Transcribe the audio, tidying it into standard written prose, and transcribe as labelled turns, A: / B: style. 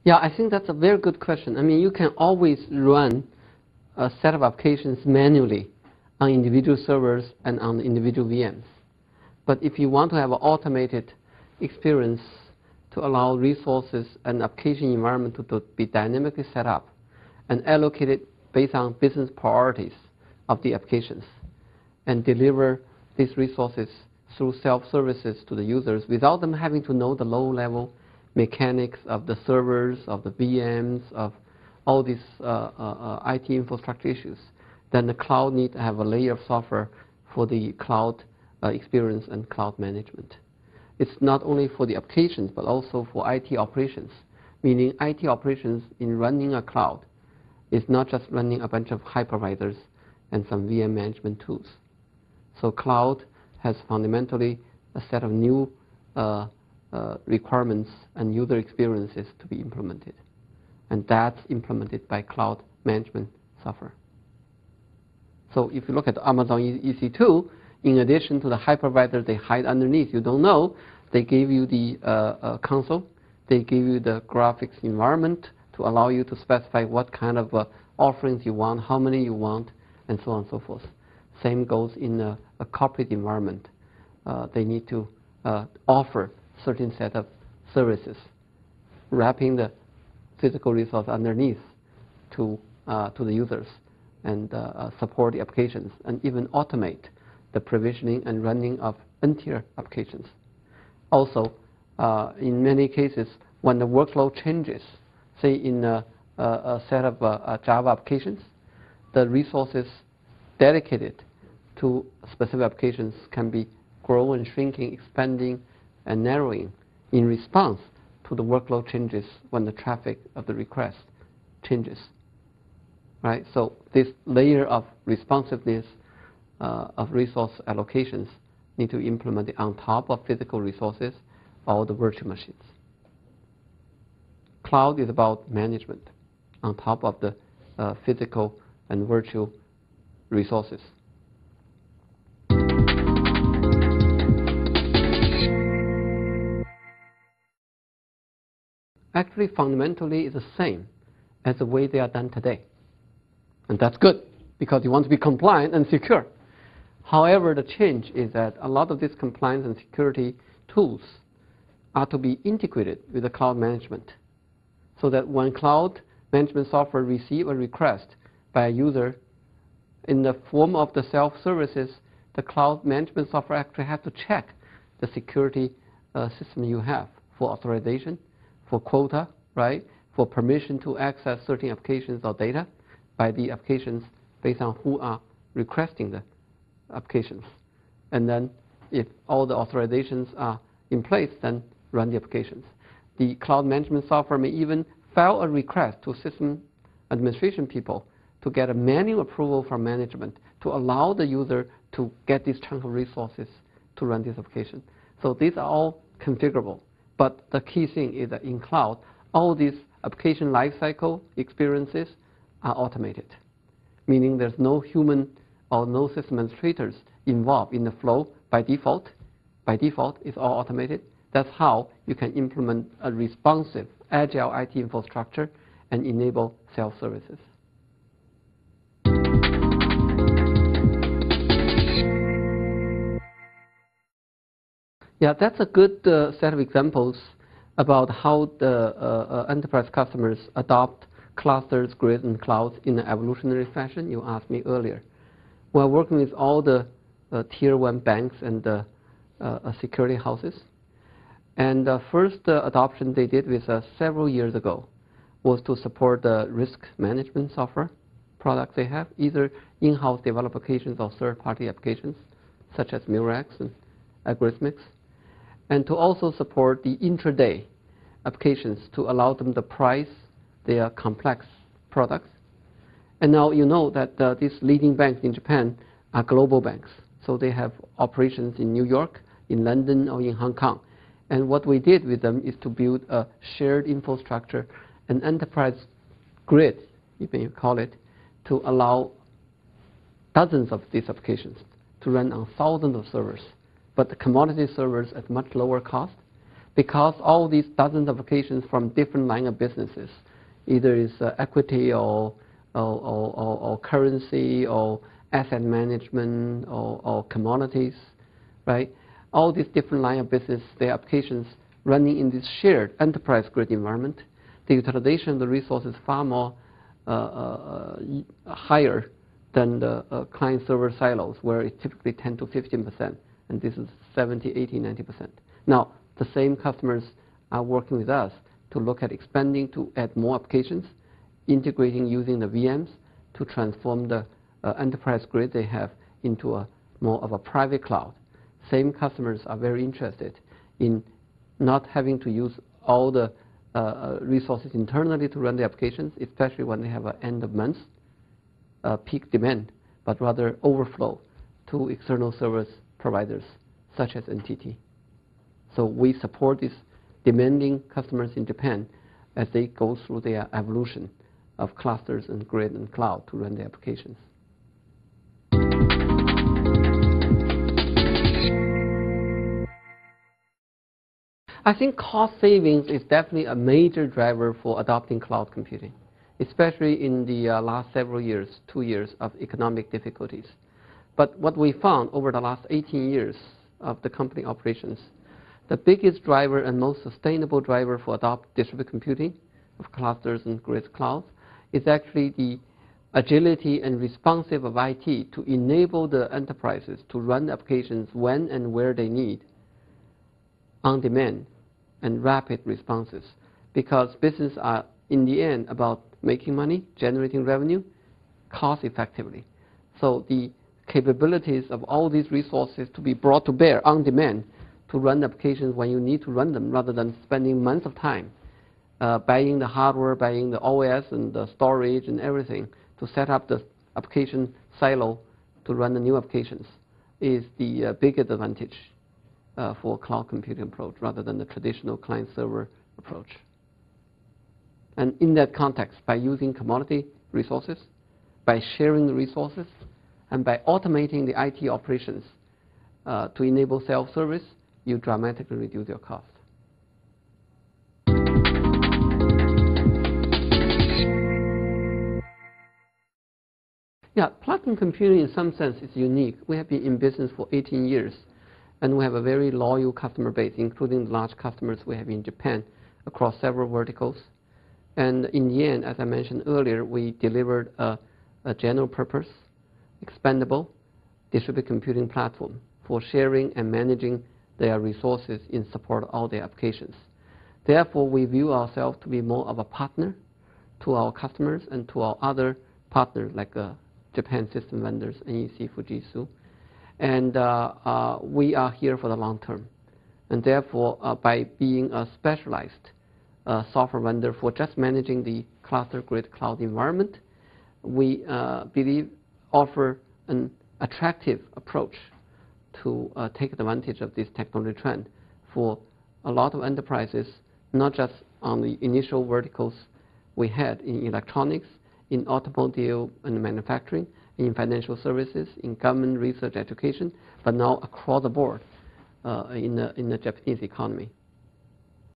A: Yeah, I think that's a very good question. I mean, you can always run a set of applications manually on individual servers and on individual VMs. But if you want to have an automated experience to allow resources and application environment to be dynamically set up and allocated based on business priorities of the applications and deliver these resources through self-services to the users without them having to know the low-level mechanics of the servers, of the VMs, of all these IT infrastructure issues, then the cloud needs to have a layer of software for the cloud experience and cloud management. It's not only for the applications, but also for IT operations, meaning IT operations in running a cloud is not just running a bunch of hypervisors and some VM management tools. So cloud has fundamentally a set of new requirements and user experiences to be implemented. And that's implemented by cloud management software. So if you look at Amazon EC2, in addition to the hypervisor they hide underneath, you don't know, they give you the console, they give you the graphics environment to allow you to specify what kind of offerings you want, how many you want, and so on and so forth. Same goes in a corporate environment. They need to offer certain set of services, wrapping the physical resource underneath to the users and support the applications and even automate the provisioning and running of n-tier applications. Also, in many cases, when the workload changes, say in a set of Java applications, the resources dedicated to specific applications can be growing, shrinking, expanding, and narrowing in response to the workload changes when the traffic of the request changes. Right? So this layer of responsiveness of resource allocations need to implement it on top of physical resources or the virtual machines. Cloud is about management on top of the physical and virtual resources. Actually, fundamentally, is the same as the way they are done today. And that's good, because you want to be compliant and secure. However, the change is that a lot of these compliance and security tools are to be integrated with the cloud management, so that when cloud management software receive a request by a user in the form of the self-services, the cloud management software actually has to check the security system you have for authorization, for quota, right, for permission to access certain applications or data by the applications based on who are requesting the applications. And then if all the authorizations are in place, then run the applications. The cloud management software may even file a request to system administration people to get a manual approval from management to allow the user to get this chunk of resources to run this application. So these are all configurable. But the key thing is that in cloud, all these application lifecycle experiences are automated, meaning there's no human or no system administrators involved in the flow by default. By default, it's all automated. That's how you can implement a responsive, agile IT infrastructure and enable self-services. Yeah, that's a good set of examples about how the enterprise customers adopt clusters, grids, and clouds in an evolutionary fashion you asked me earlier. We're working with all the tier 1 banks and security houses. And the first adoption they did with us several years ago was to support the risk management software products they have, either in-house developed applications or third-party applications, such as Murex and Algorithmics, and to also support the intraday applications to allow them to price their complex products. And now you know that these leading banks in Japan are global banks. So they have operations in New York, in London, or in Hong Kong. And what we did with them is to build a shared infrastructure, an enterprise grid, you may call it, to allow dozens of these applications to run on thousands of servers, but the commodity servers at much lower cost, because all these dozens of applications from different line of businesses, either is equity or currency or asset management or commodities, right? All these different line of business, their applications running in this shared enterprise grade environment, the utilization of the resources far more higher than the client server silos, where it's typically 10 to 15%, and this is 70, 80, 90%. Now, the same customers are working with us to look at expanding to add more applications, integrating using the VMs to transform the enterprise grid they have into a more of a private cloud. Same customers are very interested in not having to use all the resources internally to run the applications, especially when they have an end of month peak demand, but rather overflow to external service providers such as NTT. So we support these demanding customers in Japan as they go through their evolution of clusters and grid and cloud to run their applications. I think cost savings is definitely a major driver for adopting cloud computing, especially in the last several years, 2 years of economic difficulties. But what we found over the last 18 years of the company operations, the biggest driver and most sustainable driver for distributed computing of clusters and grid clouds is actually the agility and responsive of IT to enable the enterprises to run applications when and where they need, on demand and rapid responses, because business are in the end about making money, generating revenue, cost effectively. So the capabilities of all these resources to be brought to bear on demand to run applications when you need to run them, rather than spending months of time buying the hardware, buying the OS and the storage and everything to set up the application silo to run the new applications, is the biggest advantage for cloud computing approach rather than the traditional client-server approach. And in that context, by using commodity resources, by sharing the resources, and by automating the IT operations to enable self-service, you dramatically reduce your cost. Yeah, platform computing in some sense is unique. We have been in business for 18 years. And we have a very loyal customer base, including the large customers we have in Japan across several verticals. And in the end, as I mentioned earlier, we delivered a general purpose, expandable distributed computing platform for sharing and managing their resources in support of all their applications. Therefore, we view ourselves to be more of a partner to our customers and to our other partners like Japan system vendors, NEC, Fujitsu. And we are here for the long term. And therefore, by being a specialized software vendor for just managing the cluster grid cloud environment, we believe offer an attractive approach to take advantage of this technology trend for a lot of enterprises, not just on the initial verticals we had in electronics, in automotive and manufacturing, in financial services, in government research education, but now across the board in the Japanese economy.